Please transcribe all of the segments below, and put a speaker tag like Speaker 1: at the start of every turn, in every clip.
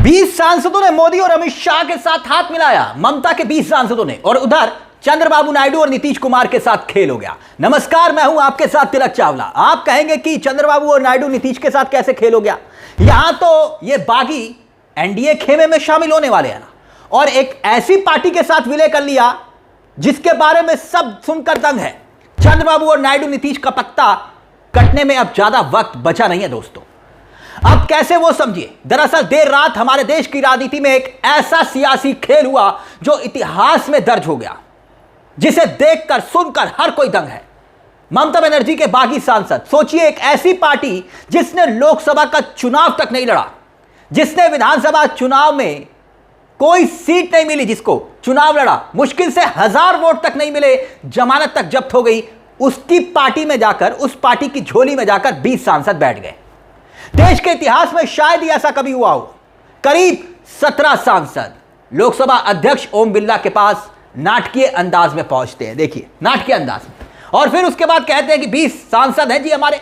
Speaker 1: 20 सांसदों ने मोदी और अमित शाह के साथ हाथ मिलाया। ममता के 20 सांसदों ने, और उधर चंद्रबाबू नायडू और नीतीश कुमार के साथ खेल हो गया। नमस्कार, मैं हूं आपके साथ तिलक चावला। आप कहेंगे कि चंद्रबाबू और नायडू नीतीश के साथ कैसे खेल हो गया? यहां तो ये बागी एनडीए खेमे में शामिल होने वाले हैं ना, और एक ऐसी पार्टी के साथ विलय कर लिया जिसके बारे में सब सुनकर दंग है। चंद्रबाबू और नायडू नीतीश का पत्ता कटने में अब ज्यादा वक्त बचा नहीं है दोस्तों। अब कैसे वो समझिए। दरअसल देर रात हमारे देश की राजनीति में एक ऐसा सियासी खेल हुआ जो इतिहास में दर्ज हो गया, जिसे देखकर सुनकर हर कोई दंग है। ममता बनर्जी के बागी सांसद, सोचिए, एक ऐसी पार्टी जिसने लोकसभा का चुनाव तक नहीं लड़ा, जिसने विधानसभा चुनाव में कोई सीट नहीं मिली, जिसको चुनाव लड़ा मुश्किल से 1000 वोट तक नहीं मिले, जमानत तक जब्त हो गई, उसकी पार्टी में जाकर, उस पार्टी की झोली में जाकर 20 सांसद बैठ गए। देश के इतिहास में शायद ही ऐसा कभी हुआ हो। करीब 17 सांसद लोकसभा अध्यक्ष ओम बिरला के पास नाटकीय अंदाज में पहुंचते हैं। देखिए, नाटकीय अंदाज में, और फिर उसके बाद कहते हैं कि 20 सांसद हैं जी हमारे,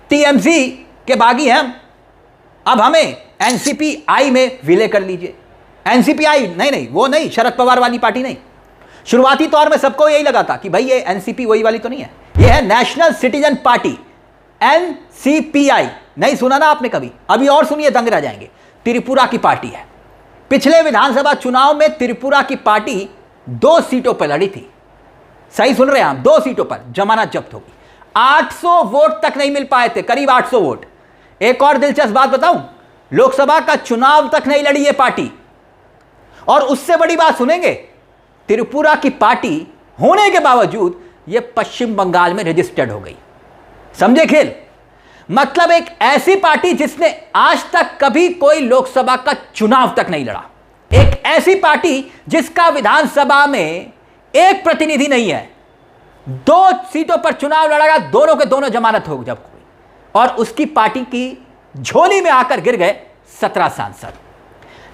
Speaker 1: टीएमसी के बागी हैं हम, अब हमें एनसीपी-आई में विलय कर लीजिए। एनसीपी-आई नहीं, वो नहीं, शरद पवार वाली पार्टी नहीं। शुरुआती तौर में सबको यही लगा था कि भाई ये एनसीपी वही वाली तो नहीं है, ये है नेशनल सिटीजन पार्टी, एनसीपी-आई। नहीं सुना ना आपने कभी? अभी और सुनिए, दंग रह जाएंगे। त्रिपुरा की पार्टी है। पिछले विधानसभा चुनाव में त्रिपुरा की पार्टी 2 सीटों पर लड़ी थी। सही सुन रहे हैं आप, 2 सीटों पर जमानत जब्त होगी। 800 वोट तक नहीं मिल पाए थे, करीब 800 वोट। एक और दिलचस्प बात बताऊं, लोकसभा का चुनाव तक नहीं लड़ी ये पार्टी, और उससे बड़ी बात सुनेंगे, त्रिपुरा की पार्टी होने के बावजूद ये पश्चिम बंगाल में रजिस्टर्ड हो गई। समझे खेल? मतलब एक ऐसी पार्टी जिसने आज तक कभी कोई लोकसभा का चुनाव तक नहीं लड़ा, एक ऐसी पार्टी जिसका विधानसभा में एक प्रतिनिधि नहीं है, 2 सीटों पर चुनाव लड़ा, दोनों के दोनों जमानत हो जब कोई, और उसकी पार्टी की झोली में आकर गिर गए 17 सांसद।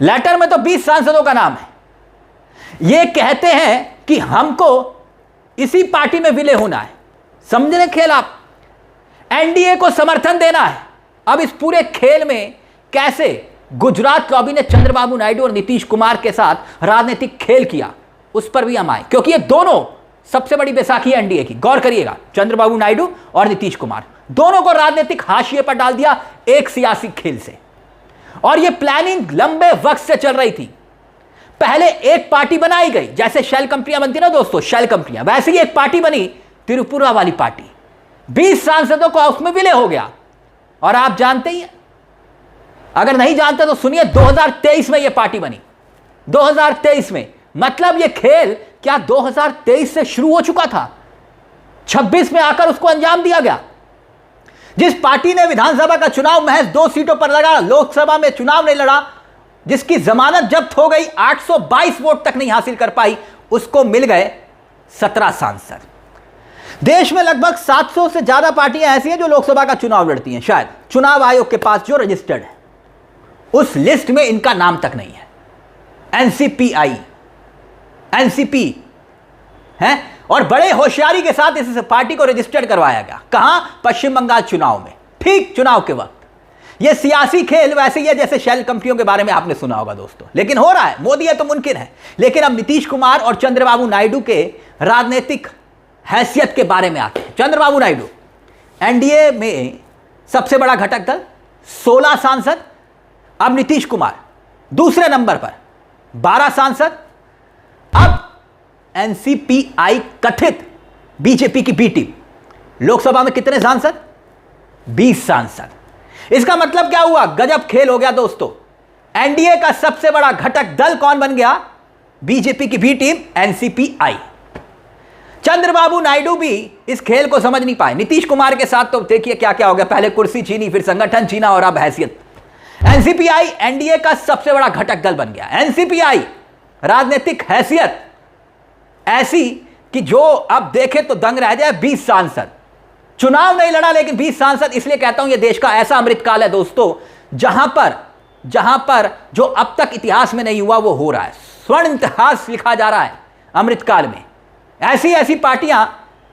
Speaker 1: लेटर में तो 20 सांसदों का नाम है। ये कहते हैं कि हमको इसी पार्टी में विलय होना है। समझ रहे खेल आप? एनडीए को समर्थन देना है। अब इस पूरे खेल में कैसे गुजरात लॉबी ने चंद्रबाबू नायडू और नीतीश कुमार के साथ राजनीतिक खेल किया, उस पर भी हम आए, क्योंकि ये दोनों सबसे बड़ी बैसाखी है एनडीए की। गौर करिएगा, चंद्रबाबू नायडू और नीतीश कुमार दोनों को राजनीतिक हाशिए पर डाल दिया एक सियासी खेल से। और यह प्लानिंग लंबे वक्त से चल रही थी। पहले एक पार्टी बनाई गई, जैसे शेल कंपनियां बनती ना दोस्तों, शेल कंपनियां, वैसे ही एक पार्टी बनी, त्रिपुरा वाली पार्टी। 20 सांसदों को उसमें विलय हो गया। और आप जानते ही हैं, अगर नहीं जानते तो सुनिए, 2023 में यह पार्टी बनी। 2023 में, मतलब यह खेल क्या 2023 से शुरू हो चुका था? 26 में आकर उसको अंजाम दिया गया। जिस पार्टी ने विधानसभा का चुनाव महज 2 सीटों पर लड़ा, लोकसभा में चुनाव नहीं लड़ा, जिसकी जमानत जब्त हो गई, 822 वोट तक नहीं हासिल कर पाई, उसको मिल गए 17 सांसद। देश में लगभग 700 से ज्यादा पार्टियां ऐसी हैं जो लोकसभा का चुनाव लड़ती हैं। शायद चुनाव आयोग के पास जो रजिस्टर्ड है, उस लिस्ट में इनका नाम तक नहीं है। एनसीपी-आई, एनसीपी है, और बड़े होशियारी के साथ इस पार्टी को रजिस्टर्ड करवाया गया। कहां? पश्चिम बंगाल चुनाव में, ठीक चुनाव के वक्त। यह सियासी खेल वैसे ही है जैसे शेल कंपनियों के बारे में आपने सुना होगा दोस्तों, लेकिन हो रहा है। मोदी है तो मुमकिन है। लेकिन अब नीतीश कुमार और चंद्रबाबू नायडू के राजनीतिक हैसियत के बारे में आते हैं। चंद्रबाबू नायडू एनडीए में सबसे बड़ा घटक दल, 16 सांसद। अब नीतीश कुमार दूसरे नंबर पर, 12 सांसद। अब एनसीपी-आई कथित बीजेपी की बी टीम, लोकसभा में कितने सांसद? 20 सांसद। इसका मतलब क्या हुआ? गजब खेल हो गया दोस्तों। एनडीए का सबसे बड़ा घटक दल कौन बन गया? बीजेपी की बी टीम, एनसीपी-आई। चंद्रबाबू नायडू भी इस खेल को समझ नहीं पाए। नीतीश कुमार के साथ तो देखिए क्या क्या हो गया, पहले कुर्सी छीनी, फिर संगठन छीना, और अब हैसियत। एनसीपी-आई एनडीए का सबसे बड़ा घटक दल बन गया। एनसीपी-आई राजनीतिक हैसियत ऐसी कि जो अब देखे तो दंग रह जाए। 20 सांसद, चुनाव नहीं लड़ा लेकिन 20 सांसद। इसलिए कहता हूं यह देश का ऐसा अमृतकाल है दोस्तों, जहां पर जो अब तक इतिहास में नहीं हुआ वो हो रहा है। स्वर्ण इतिहास लिखा जा रहा है अमृतकाल में। ऐसी पार्टियां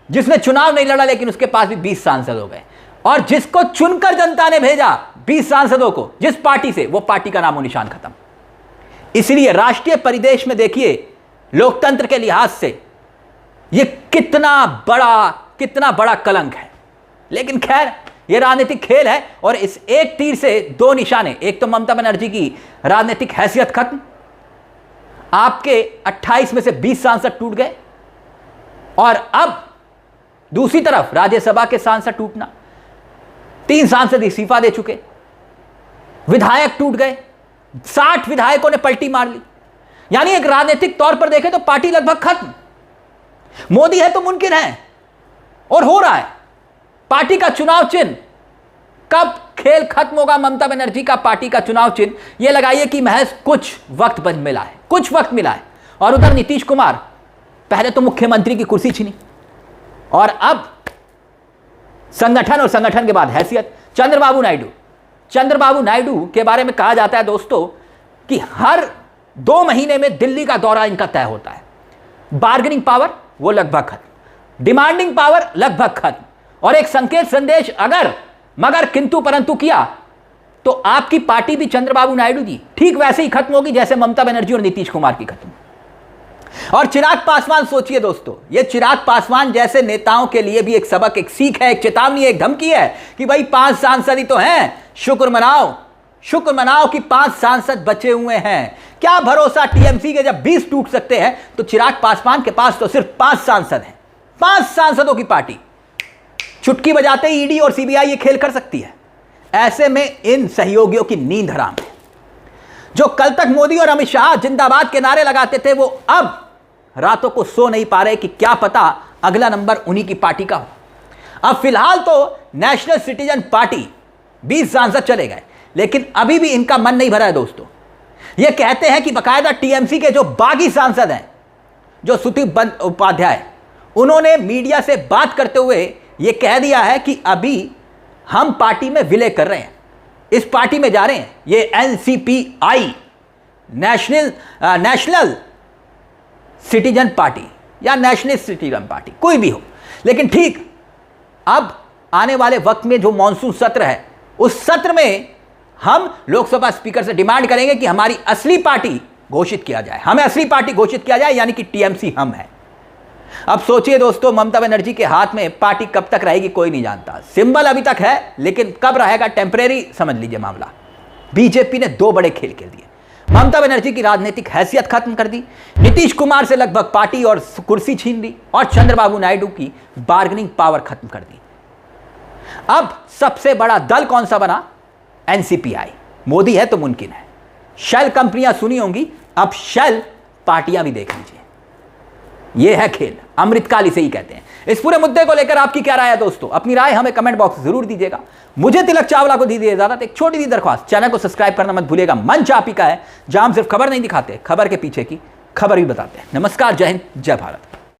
Speaker 1: जिसने चुनाव नहीं लड़ा लेकिन उसके पास भी 20 सांसद हो गए, और जिसको चुनकर जनता ने भेजा 20 सांसदों को जिस पार्टी से, वो पार्टी का नामो निशान खत्म। इसलिए राष्ट्रीय परिदेश में देखिए लोकतंत्र के लिहाज से यह कितना बड़ा कलंक है। लेकिन खैर यह राजनीतिक खेल है और इस एक तीर से दो निशाने, एक तो ममता बनर्जी की राजनीतिक हैसियत खत्म, आपके 28 में से 20 सांसद टूट गए, और अब दूसरी तरफ राज्यसभा के सांसद टूटना, 3 सांसद इस्तीफा दे चुके, विधायक टूट गए, 60 विधायकों ने पलटी मार ली। यानी एक राजनीतिक तौर पर देखें तो पार्टी लगभग खत्म। मोदी है तो मुमकिन है और हो रहा है। पार्टी का चुनाव चिन्ह, कब खेल खत्म होगा ममता बनर्जी का पार्टी का चुनाव चिन्ह, यह लगाइए कि महज कुछ वक्त मिला है, कुछ वक्त मिला है। और उधर नीतीश कुमार पहले तो मुख्यमंत्री की कुर्सी छीनी और अब संगठन, और संगठन के बाद हैसियत। चंद्रबाबू नायडू के बारे में कहा जाता है दोस्तों कि हर 2 महीने में दिल्ली का दौरा इनका तय होता है। बार्गेनिंग पावर वो लगभग खत्म, डिमांडिंग पावर लगभग खत्म, और एक संकेत संदेश अगर मगर किंतु परंतु किया तो आपकी पार्टी भी चंद्रबाबू नायडू जी ठीक वैसे ही खत्म होगी जैसे ममता बनर्जी और नीतीश कुमार की खत्म। और चिराग पासवान, सोचिए दोस्तों, ये चिराग पासवान जैसे नेताओं के लिए भी एक सबक, एक सीख है, एक चेतावनी, एक धमकी है कि भाई 5 सांसद ही तो हैं, शुक्र मनाओ कि 5 सांसद बचे हुए हैं। क्या भरोसा टीएमसी के जब 20 टूट सकते हैं तो चिराग पासवान के पास तो सिर्फ 5 सांसद हैं। 5 सांसदों की पार्टी, चुटकी बजाते ही ईडी और सीबीआई ये खेल कर सकती है। ऐसे में इन सहयोगियों की नींद हराम है। जो कल तक मोदी और अमित शाह जिंदाबाद के नारे लगाते थे, वो अब रातों को सो नहीं पा रहे कि क्या पता अगला नंबर उन्हीं की पार्टी का हो। अब फिलहाल तो नेशनल सिटीजन पार्टी 20 सांसद चले गए, लेकिन अभी भी इनका मन नहीं भरा है दोस्तों। ये कहते हैं कि बकायदा टीएमसी के जो बागी सांसद हैं, जो सुदीप बंदोपाध्याय, उन्होंने मीडिया से बात करते हुए ये कह दिया है कि अभी हम पार्टी में विलय कर रहे हैं, इस पार्टी में जा रहे हैं। ये एनसीपीआई, नेशनल सिटीजन पार्टी या नेशनल सिटीजन पार्टी, कोई भी हो, लेकिन ठीक अब आने वाले वक्त में जो मॉनसून सत्र है, उस सत्र में हम लोकसभा स्पीकर से डिमांड करेंगे कि हमारी असली पार्टी घोषित किया जाए, हमें असली पार्टी घोषित किया जाए, यानी कि टीएमसी हम है। अब सोचिए दोस्तों, ममता बनर्जी के हाथ में पार्टी कब तक रहेगी कोई नहीं जानता। सिंबल अभी तक है, लेकिन कब रहेगा टेम्परेरी समझ लीजिए मामला। बीजेपी ने 2 बड़े खेल खेल दिए। ममता बनर्जी की राजनीतिक हैसियत खत्म कर दी, नीतीश कुमार से लगभग पार्टी और कुर्सी छीन ली, और चंद्रबाबू नायडू की बार्गेनिंग पावर खत्म कर दी। अब सबसे बड़ा दल कौन सा बना? एनसीपीआई। मोदी है तो मुमकिन है। शेल कंपनियां सुनी होंगी, अब शेल पार्टियां भी देख लीजिए। यह है खेल, अमृतकाल इसे ही कहते हैं। इस पूरे मुद्दे को लेकर आपकी क्या राय है दोस्तों? अपनी राय हमें कमेंट बॉक्स जरूर दीजिएगा। मुझे तिलक चावला को दीजिए इजाजत। एक छोटी सी दरख्वास्त, चैनल को सब्सक्राइब करना मत भूलिएगा। मंच आप ही का है, जहां हम सिर्फ खबर नहीं दिखाते, खबर के पीछे की खबर भी बताते हैं। नमस्कार, जय हिंद, जय भारत।